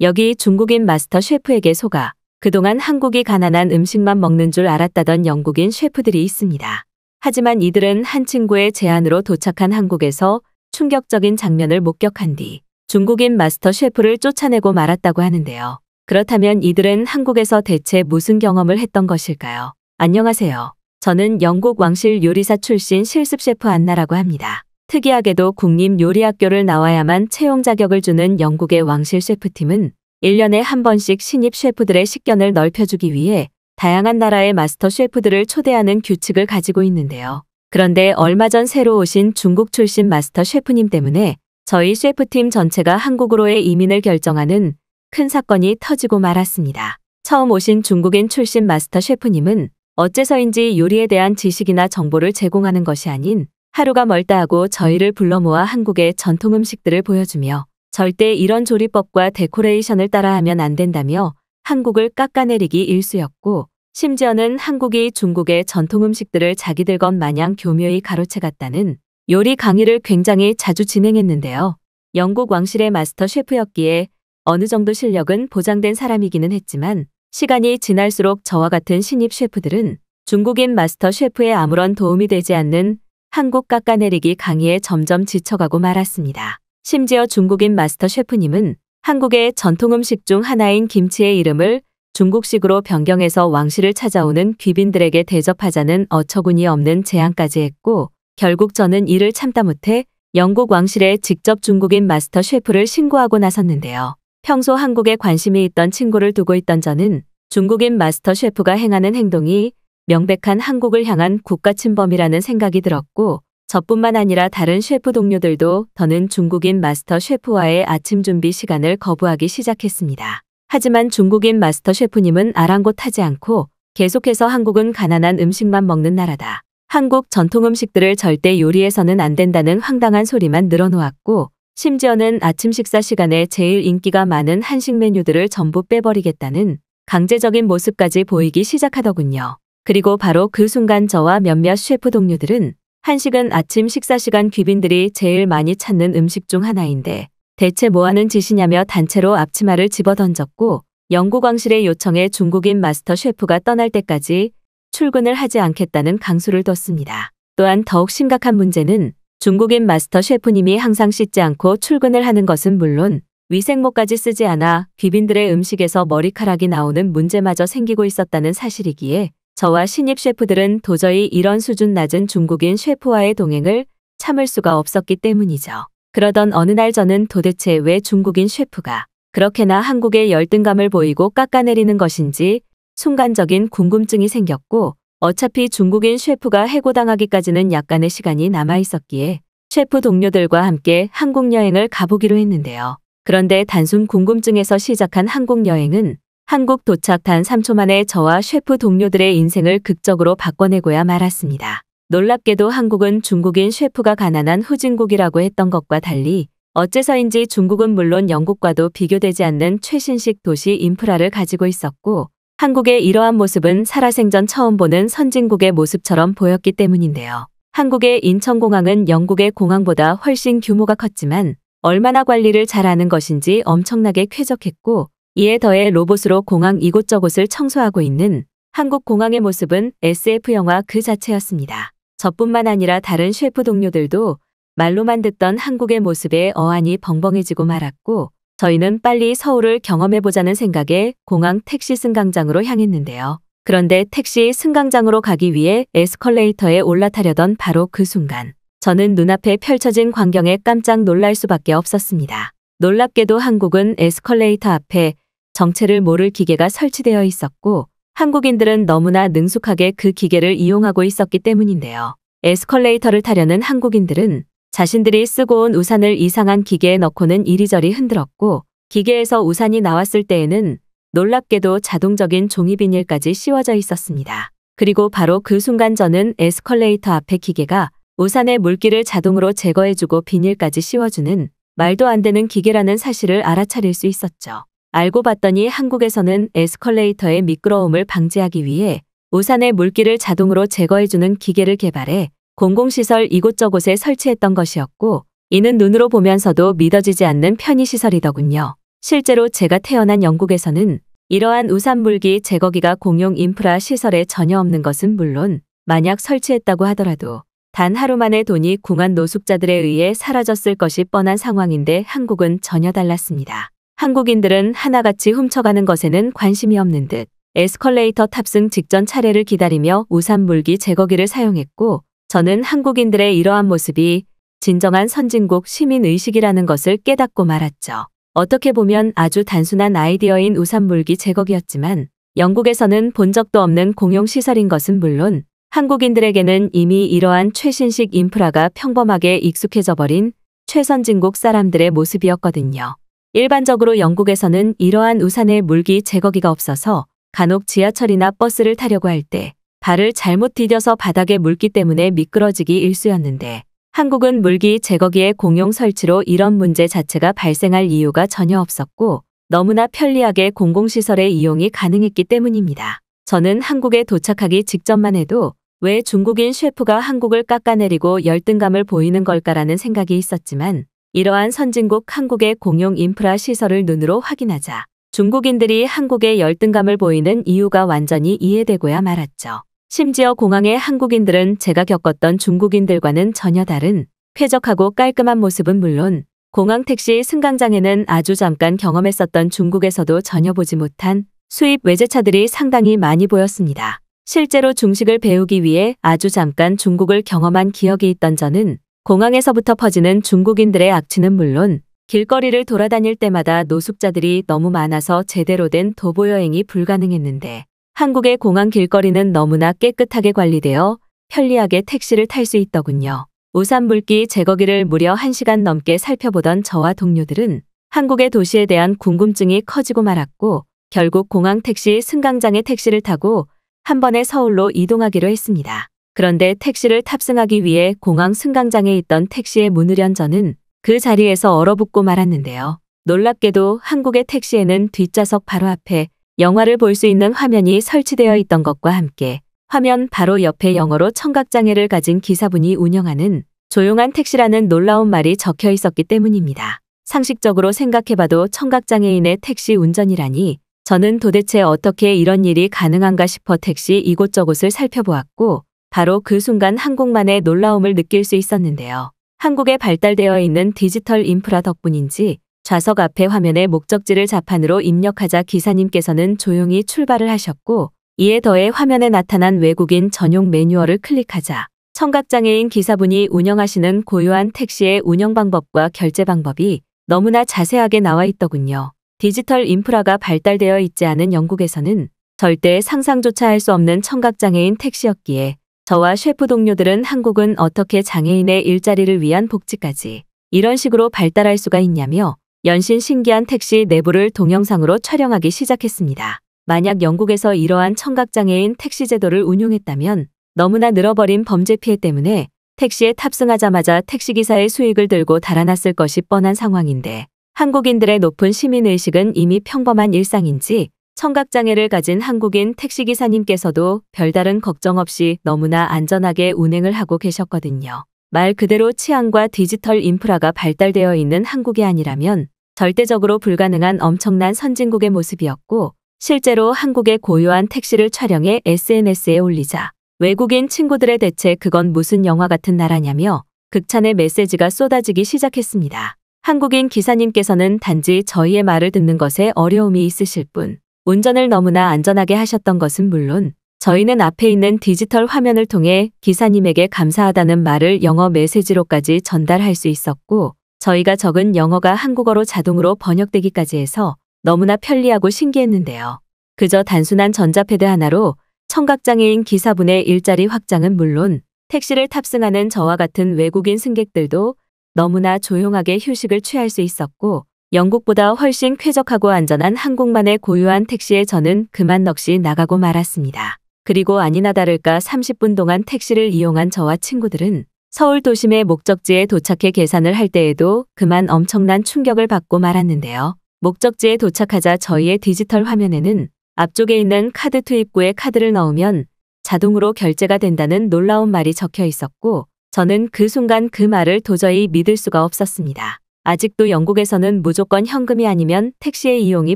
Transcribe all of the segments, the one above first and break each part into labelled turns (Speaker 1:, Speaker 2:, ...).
Speaker 1: 여기 중국인 마스터 셰프에게 속아 그동안 한국이 가난한 음식만 먹는 줄 알았다던 영국인 셰프들이 있습니다. 하지만 이들은 한 친구의 제안으로 도착한 한국에서 충격적인 장면을 목격한 뒤 중국인 마스터 셰프를 쫓아내고 말았다고 하는데요. 그렇다면 이들은 한국에서 대체 무슨 경험을 했던 것일까요? 안녕하세요. 저는 영국 왕실 요리사 출신 실습 셰프 안나라고 합니다. 특이하게도 국립요리학교를 나와야만 채용 자격을 주는 영국의 왕실 셰프팀은 1년에 한 번씩 신입 셰프들의 식견을 넓혀주기 위해 다양한 나라의 마스터 셰프들을 초대하는 규칙을 가지고 있는데요. 그런데 얼마 전 새로 오신 중국 출신 마스터 셰프님 때문에 저희 셰프팀 전체가 한국으로의 이민을 결정하는 큰 사건이 터지고 말았습니다. 처음 오신 중국인 출신 마스터 셰프님은 어째서인지 요리에 대한 지식이나 정보를 제공하는 것이 아닌 하루가 멀다 하고 저희를 불러 모아 한국의 전통 음식들을 보여주며 절대 이런 조리법과 데코레이션을 따라하면 안 된다며 한국을 깎아내리기 일쑤였고, 심지어는 한국이 중국의 전통 음식들을 자기들 것 마냥 교묘히 가로채갔다는 요리 강의를 굉장히 자주 진행했는데요. 영국 왕실의 마스터 셰프였기에 어느 정도 실력은 보장된 사람이기는 했지만 시간이 지날수록 저와 같은 신입 셰프들은 중국인 마스터 셰프의 아무런 도움이 되지 않는 한국 깎아내리기 강의에 점점 지쳐가고 말았습니다. 심지어 중국인 마스터 셰프님은 한국의 전통 음식 중 하나인 김치의 이름을 중국식으로 변경해서 왕실을 찾아오는 귀빈들에게 대접하자는 어처구니 없는 제안까지 했고, 결국 저는 이를 참다 못해 영국 왕실에 직접 중국인 마스터 셰프를 신고하고 나섰는데요. 평소 한국에 관심이 있던 친구를 두고 있던 저는 중국인 마스터 셰프가 행하는 행동이 명백한 한국을 향한 국가침범이라는 생각이 들었고, 저뿐만 아니라 다른 셰프 동료들도 더는 중국인 마스터 셰프와의 아침 준비 시간을 거부하기 시작했습니다. 하지만 중국인 마스터 셰프님은 아랑곳하지 않고 계속해서 한국은 가난한 음식만 먹는 나라다, 한국 전통 음식들을 절대 요리해서는 안 된다는 황당한 소리만 늘어놓았고, 심지어는 아침 식사 시간에 제일 인기가 많은 한식 메뉴들을 전부 빼버리겠다는 강제적인 모습까지 보이기 시작하더군요. 그리고 바로 그 순간 저와 몇몇 셰프 동료들은 한식은 아침 식사 시간 귀빈들이 제일 많이 찾는 음식 중 하나인데 대체 뭐하는 짓이냐며 단체로 앞치마를 집어던졌고, 영국 왕실의 요청에 중국인 마스터 셰프가 떠날 때까지 출근을 하지 않겠다는 강수를 뒀습니다. 또한 더욱 심각한 문제는 중국인 마스터 셰프님이 항상 씻지 않고 출근을 하는 것은 물론 위생모까지 쓰지 않아 귀빈들의 음식에서 머리카락이 나오는 문제마저 생기고 있었다는 사실이기에 저와 신입 셰프들은 도저히 이런 수준 낮은 중국인 셰프와의 동행을 참을 수가 없었기 때문이죠. 그러던 어느 날 저는 도대체 왜 중국인 셰프가 그렇게나 한국에 열등감을 보이고 깎아내리는 것인지 순간적인 궁금증이 생겼고, 어차피 중국인 셰프가 해고당하기까지는 약간의 시간이 남아 있었기에 셰프 동료들과 함께 한국 여행을 가보기로 했는데요. 그런데 단순 궁금증에서 시작한 한국 여행은 한국 도착 단 3초 만에 저와 셰프 동료들의 인생을 극적으로 바꿔내고야 말았습니다. 놀랍게도 한국은 중국인 셰프가 가난한 후진국이라고 했던 것과 달리 어째서인지 중국은 물론 영국과도 비교되지 않는 최신식 도시 인프라를 가지고 있었고, 한국의 이러한 모습은 살아생전 처음 보는 선진국의 모습처럼 보였기 때문인데요. 한국의 인천공항은 영국의 공항보다 훨씬 규모가 컸지만 얼마나 관리를 잘하는 것인지 엄청나게 쾌적했고, 이에 더해 로봇으로 공항 이곳저곳을 청소하고 있는 한국 공항의 모습은 SF 영화 그 자체였습니다. 저뿐만 아니라 다른 셰프 동료들도 말로만 듣던 한국의 모습에 어안이 벙벙해지고 말았고, 저희는 빨리 서울을 경험해보자는 생각에 공항 택시 승강장으로 향했는데요. 그런데 택시 승강장으로 가기 위해 에스컬레이터에 올라타려던 바로 그 순간 저는 눈앞에 펼쳐진 광경에 깜짝 놀랄 수밖에 없었습니다. 놀랍게도 한국은 에스컬레이터 앞에 정체를 모를 기계가 설치되어 있었고, 한국인들은 너무나 능숙하게 그 기계를 이용하고 있었기 때문인데요. 에스컬레이터를 타려는 한국인들은 자신들이 쓰고 온 우산을 이상한 기계에 넣고는 이리저리 흔들었고, 기계에서 우산이 나왔을 때에는 놀랍게도 자동적인 종이 비닐까지 씌워져 있었습니다. 그리고 바로 그 순간 저는 에스컬레이터 앞의 기계가 우산의 물기를 자동으로 제거해주고 비닐까지 씌워주는 말도 안 되는 기계라는 사실을 알아차릴 수 있었죠. 알고 봤더니 한국에서는 에스컬레이터의 미끄러움을 방지하기 위해 우산의 물기를 자동으로 제거해주는 기계를 개발해 공공시설 이곳저곳에 설치했던 것이었고, 이는 눈으로 보면서도 믿어지지 않는 편의시설이더군요. 실제로 제가 태어난 영국에서는 이러한 우산물기 제거기가 공용 인프라 시설에 전혀 없는 것은 물론 만약 설치했다고 하더라도 단 하루 만에 돈이 궁한 노숙자들에 의해 사라졌을 것이 뻔한 상황인데 한국은 전혀 달랐습니다. 한국인들은 하나같이 훔쳐가는 것에는 관심이 없는 듯 에스컬레이터 탑승 직전 차례를 기다리며 우산물기 제거기를 사용했고 저는 한국인들의 이러한 모습이 진정한 선진국 시민의식이라는 것을 깨닫고 말았죠. 어떻게 보면 아주 단순한 아이디어인 우산물기 제거기였지만 영국에서는 본 적도 없는 공용시설인 것은 물론 한국인들에게는 이미 이러한 최신식 인프라가 평범하게 익숙해져 버린 최선진국 사람들의 모습이었거든요. 일반적으로 영국에서는 이러한 우산의 물기 제거기가 없어서 간혹 지하철이나 버스를 타려고 할 때 발을 잘못 디뎌서 바닥에 물기 때문에 미끄러지기 일쑤였는데 한국은 물기 제거기의 공용 설치로 이런 문제 자체가 발생할 이유가 전혀 없었고 너무나 편리하게 공공시설의 이용이 가능했기 때문입니다. 저는 한국에 도착하기 직전만 해도 왜 중국인 셰프가 한국을 깎아내리고 열등감을 보이는 걸까라는 생각이 있었지만 이러한 선진국 한국의 공용 인프라 시설을 눈으로 확인하자 중국인들이 한국에 열등감을 보이는 이유가 완전히 이해되고야 말았죠. 심지어 공항의 한국인들은 제가 겪었던 중국인들과는 전혀 다른 쾌적하고 깔끔한 모습은 물론 공항 택시 승강장에는 아주 잠깐 경험했었던 중국에서도 전혀 보지 못한 수입 외제차들이 상당히 많이 보였습니다. 실제로 중식을 배우기 위해 아주 잠깐 중국을 경험한 기억이 있던 저는 공항에서부터 퍼지는 중국인들의 악취는 물론 길거리를 돌아다닐 때마다 노숙자들이 너무 많아서 제대로 된 도보 여행이 불가능했는데 한국의 공항 길거리는 너무나 깨끗하게 관리되어 편리하게 택시를 탈 수 있더군요. 우산물기 제거기를 무려 1시간 넘게 살펴보던 저와 동료들은 한국의 도시에 대한 궁금증이 커지고 말았고 결국 공항 택시 승강장에 택시를 타고 한 번에 서울로 이동하기로 했습니다. 그런데 택시를 탑승하기 위해 공항 승강장에 있던 택시의 문을 연 저는 그 자리에서 얼어붙고 말았는데요. 놀랍게도 한국의 택시에는 뒷좌석 바로 앞에 영화를 볼 수 있는 화면이 설치되어 있던 것과 함께 화면 바로 옆에 영어로 청각장애를 가진 기사분이 운영하는 조용한 택시라는 놀라운 말이 적혀 있었기 때문입니다. 상식적으로 생각해봐도 청각장애인의 택시 운전이라니 저는 도대체 어떻게 이런 일이 가능한가 싶어 택시 이곳저곳을 살펴보았고 바로 그 순간 한국만의 놀라움을 느낄 수 있었는데요. 한국에 발달되어 있는 디지털 인프라 덕분인지 좌석 앞에 화면에 목적지를 자판으로 입력하자 기사님께서는 조용히 출발을 하셨고 이에 더해 화면에 나타난 외국인 전용 매뉴얼을 클릭하자 청각장애인 기사분이 운영하시는 고유한 택시의 운영 방법과 결제 방법이 너무나 자세하게 나와 있더군요. 디지털 인프라가 발달되어 있지 않은 영국에서는 절대 상상조차 할 수 없는 청각장애인 택시였기에 저와 셰프 동료들은 한국은 어떻게 장애인의 일자리를 위한 복지까지 이런 식으로 발달할 수가 있냐며 연신 신기한 택시 내부를 동영상으로 촬영하기 시작했습니다. 만약 영국에서 이러한 청각장애인 택시 제도를 운용했다면 너무나 늘어버린 범죄 피해 때문에 택시에 탑승하자마자 택시기사의 수익을 들고 달아났을 것이 뻔한 상황인데 한국인들의 높은 시민의식은 이미 평범한 일상인지 청각장애를 가진 한국인 택시기사님께서도 별다른 걱정 없이 너무나 안전하게 운행을 하고 계셨거든요. 말 그대로 치안과 디지털 인프라가 발달되어 있는 한국이 아니라면 절대적으로 불가능한 엄청난 선진국의 모습이었고 실제로 한국의 고유한 택시를 촬영해 SNS에 올리자 외국인 친구들의 대체 그건 무슨 영화 같은 나라냐며 극찬의 메시지가 쏟아지기 시작했습니다. 한국인 기사님께서는 단지 저희의 말을 듣는 것에 어려움이 있으실 뿐 운전을 너무나 안전하게 하셨던 것은 물론 저희는 앞에 있는 디지털 화면을 통해 기사님에게 감사하다는 말을 영어 메시지로까지 전달할 수 있었고 저희가 적은 영어가 한국어로 자동으로 번역되기까지 해서 너무나 편리하고 신기했는데요. 그저 단순한 전자패드 하나로 청각장애인 기사분의 일자리 확장은 물론 택시를 탑승하는 저와 같은 외국인 승객들도 너무나 조용하게 휴식을 취할 수 있었고 영국보다 훨씬 쾌적하고 안전한 한국만의 고유한 택시에 저는 그만 넋이 나가고 말았습니다. 그리고 아니나 다를까 30분 동안 택시를 이용한 저와 친구들은 서울 도심의 목적지에 도착해 계산을 할 때에도 그만 엄청난 충격을 받고 말았는데요. 목적지에 도착하자 저희의 디지털 화면에는 앞쪽에 있는 카드 투입구에 카드를 넣으면 자동으로 결제가 된다는 놀라운 말이 적혀 있었고 저는 그 순간 그 말을 도저히 믿을 수가 없었습니다. 아직도 영국에서는 무조건 현금이 아니면 택시의 이용이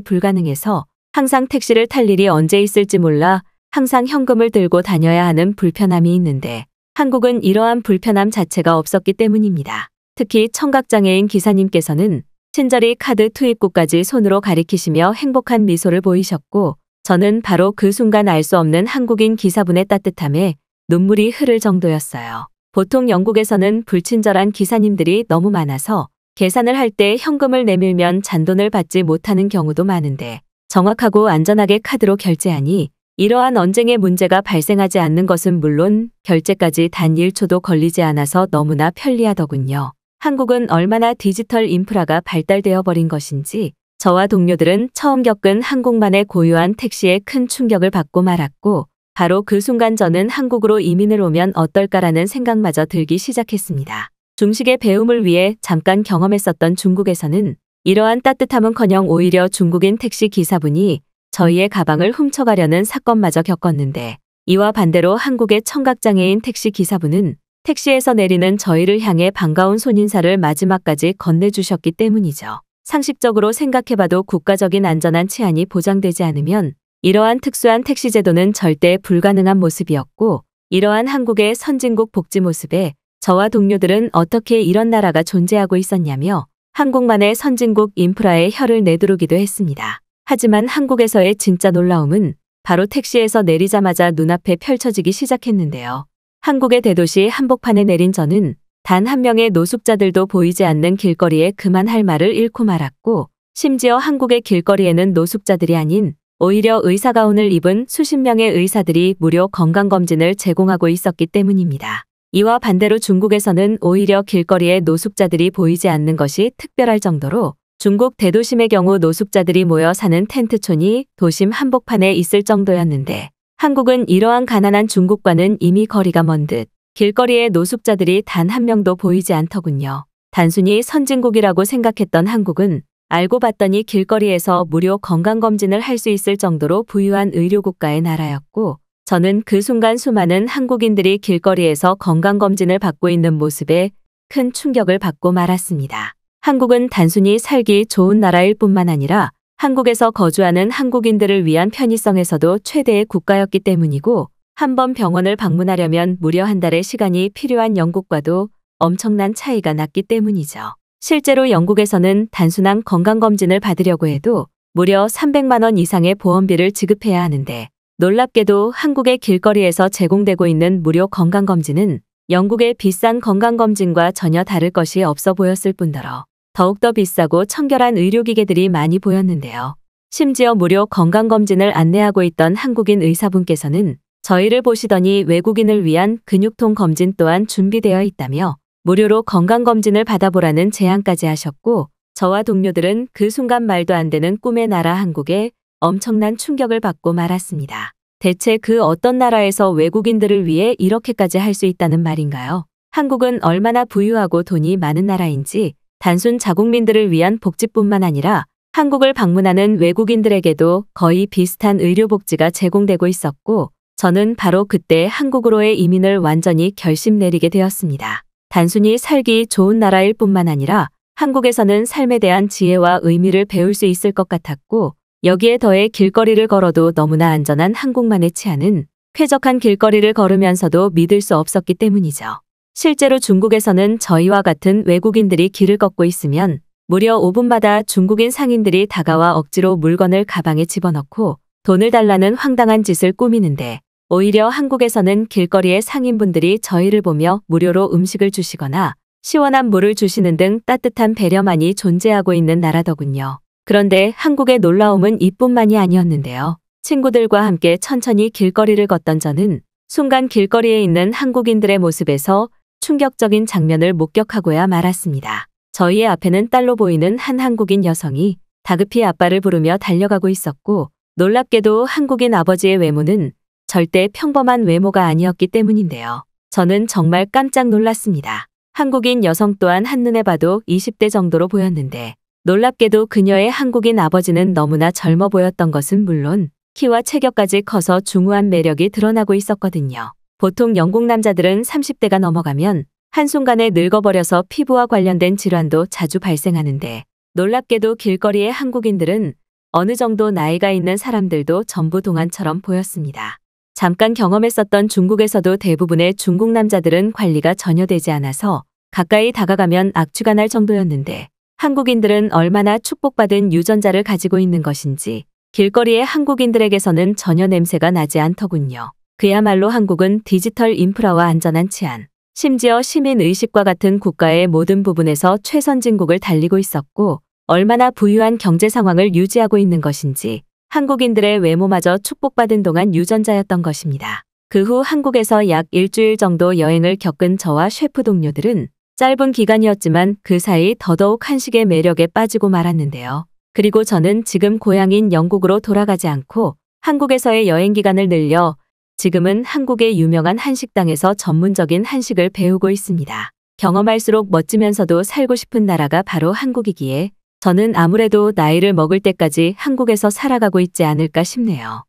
Speaker 1: 불가능해서 항상 택시를 탈 일이 언제 있을지 몰라 항상 현금을 들고 다녀야 하는 불편함이 있는데 한국은 이러한 불편함 자체가 없었기 때문입니다. 특히 청각장애인 기사님께서는 친절히 카드 투입구까지 손으로 가리키시며 행복한 미소를 보이셨고 저는 바로 그 순간 알 수 없는 한국인 기사분의 따뜻함에 눈물이 흐를 정도였어요. 보통 영국에서는 불친절한 기사님들이 너무 많아서 계산을 할 때 현금을 내밀면 잔돈을 받지 못하는 경우도 많은데 정확하고 안전하게 카드로 결제하니 이러한 언쟁의 문제가 발생하지 않는 것은 물론 결제까지 단 1초도 걸리지 않아서 너무나 편리하더군요. 한국은 얼마나 디지털 인프라가 발달되어 버린 것인지 저와 동료들은 처음 겪은 한국만의 고유한 택시에 큰 충격을 받고 말았고 바로 그 순간 저는 한국으로 이민을 오면 어떨까라는 생각마저 들기 시작했습니다. 중식의 배움을 위해 잠깐 경험했었던 중국에서는 이러한 따뜻함은커녕 오히려 중국인 택시 기사분이 저희의 가방을 훔쳐가려는 사건마저 겪었는데 이와 반대로 한국의 청각장애인 택시 기사분은 택시에서 내리는 저희를 향해 반가운 손인사를 마지막까지 건네주셨기 때문이죠. 상식적으로 생각해봐도 국가적인 안전한 치안이 보장되지 않으면 이러한 특수한 택시 제도는 절대 불가능한 모습이었고 이러한 한국의 선진국 복지 모습에 저와 동료들은 어떻게 이런 나라가 존재하고 있었냐며 한국만의 선진국 인프라에 혀를 내두르기도 했습니다. 하지만 한국에서의 진짜 놀라움은 바로 택시에서 내리자마자 눈앞에 펼쳐지기 시작했는데요. 한국의 대도시 한복판에 내린 저는 단 한 명의 노숙자들도 보이지 않는 길거리에 그만할 말을 잃고 말았고 심지어 한국의 길거리에는 노숙자들이 아닌 오히려 의사가운을 입은 수십 명의 의사들이 무료 건강검진을 제공하고 있었기 때문입니다. 이와 반대로 중국에서는 오히려 길거리에 노숙자들이 보이지 않는 것이 특별할 정도로 중국 대도심의 경우 노숙자들이 모여 사는 텐트촌이 도심 한복판에 있을 정도였는데 한국은 이러한 가난한 중국과는 이미 거리가 먼 듯 길거리에 노숙자들이 단 한 명도 보이지 않더군요. 단순히 선진국이라고 생각했던 한국은 알고 봤더니 길거리에서 무료 건강검진을 할 수 있을 정도로 부유한 의료국가의 나라였고 저는 그 순간 수많은 한국인들이 길거리에서 건강검진을 받고 있는 모습에 큰 충격을 받고 말았습니다. 한국은 단순히 살기 좋은 나라일 뿐만 아니라 한국에서 거주하는 한국인들을 위한 편의성에서도 최대의 국가였기 때문이고 한번 병원을 방문하려면 무려 한 달의 시간이 필요한 영국과도 엄청난 차이가 났기 때문이죠. 실제로 영국에서는 단순한 건강검진을 받으려고 해도 무려 300만 원 이상의 보험비를 지급해야 하는데 놀랍게도 한국의 길거리에서 제공되고 있는 무료 건강검진은 영국의 비싼 건강검진과 전혀 다를 것이 없어 보였을 뿐더러 더욱더 비싸고 청결한 의료기계들이 많이 보였는데요. 심지어 무료 건강검진을 안내하고 있던 한국인 의사분께서는 저희를 보시더니 외국인을 위한 근육통 검진 또한 준비되어 있다며 무료로 건강검진을 받아보라는 제안까지 하셨고 저와 동료들은 그 순간 말도 안 되는 꿈의 나라 한국에 엄청난 충격을 받고 말았습니다. 대체 그 어떤 나라에서 외국인들을 위해 이렇게까지 할 수 있다는 말인가요? 한국은 얼마나 부유하고 돈이 많은 나라인지 단순 자국민들을 위한 복지뿐만 아니라 한국을 방문하는 외국인들에게도 거의 비슷한 의료복지가 제공되고 있었고 저는 바로 그때 한국으로의 이민을 완전히 결심 내리게 되었습니다. 단순히 살기 좋은 나라일 뿐만 아니라 한국에서는 삶에 대한 지혜와 의미를 배울 수 있을 것 같았고 여기에 더해 길거리를 걸어도 너무나 안전한 한국만의 치안은 쾌적한 길거리를 걸으면서도 믿을 수 없었기 때문이죠. 실제로 중국에서는 저희와 같은 외국인들이 길을 걷고 있으면 무려 5분마다 중국인 상인들이 다가와 억지로 물건을 가방에 집어넣고 돈을 달라는 황당한 짓을 꾸미는데 오히려 한국에서는 길거리의 상인분들이 저희를 보며 무료로 음식을 주시거나 시원한 물을 주시는 등 따뜻한 배려만이 존재하고 있는 나라더군요. 그런데 한국의 놀라움은 이뿐만이 아니었는데요. 친구들과 함께 천천히 길거리를 걷던 저는 순간 길거리에 있는 한국인들의 모습에서 충격적인 장면을 목격하고야 말았습니다. 저희의 앞에는 딸로 보이는 한 한국인 여성이 다급히 아빠를 부르며 달려가고 있었고 놀랍게도 한국인 아버지의 외모는 절대 평범한 외모가 아니었기 때문인데요. 저는 정말 깜짝 놀랐습니다. 한국인 여성 또한 한눈에 봐도 20대 정도로 보였는데 놀랍게도 그녀의 한국인 아버지는 너무나 젊어 보였던 것은 물론 키와 체격까지 커서 중후한 매력이 드러나고 있었거든요. 보통 영국 남자들은 30대가 넘어가면 한순간에 늙어버려서 피부와 관련된 질환도 자주 발생하는데 놀랍게도 길거리의 한국인들은 어느 정도 나이가 있는 사람들도 전부 동안처럼 보였습니다. 잠깐 경험했었던 중국에서도 대부분의 중국 남자들은 관리가 전혀 되지 않아서 가까이 다가가면 악취가 날 정도였는데 한국인들은 얼마나 축복받은 유전자를 가지고 있는 것인지 길거리의 한국인들에게서는 전혀 냄새가 나지 않더군요. 그야말로 한국은 디지털 인프라와 안전한 치안, 심지어 시민의식과 같은 국가의 모든 부분에서 최선진국을 달리고 있었고 얼마나 부유한 경제 상황을 유지하고 있는 것인지 한국인들의 외모마저 축복받은 동안 유전자였던 것입니다. 그 후 한국에서 약 일주일 정도 여행을 겪은 저와 셰프 동료들은 짧은 기간이었지만 그 사이 더더욱 한식의 매력에 빠지고 말았는데요. 그리고 저는 지금 고향인 영국으로 돌아가지 않고 한국에서의 여행 기간을 늘려 지금은 한국의 유명한 한식당에서 전문적인 한식을 배우고 있습니다. 경험할수록 멋지면서도 살고 싶은 나라가 바로 한국이기에 저는 아무래도 나이를 먹을 때까지 한국에서 살아가고 있지 않을까 싶네요.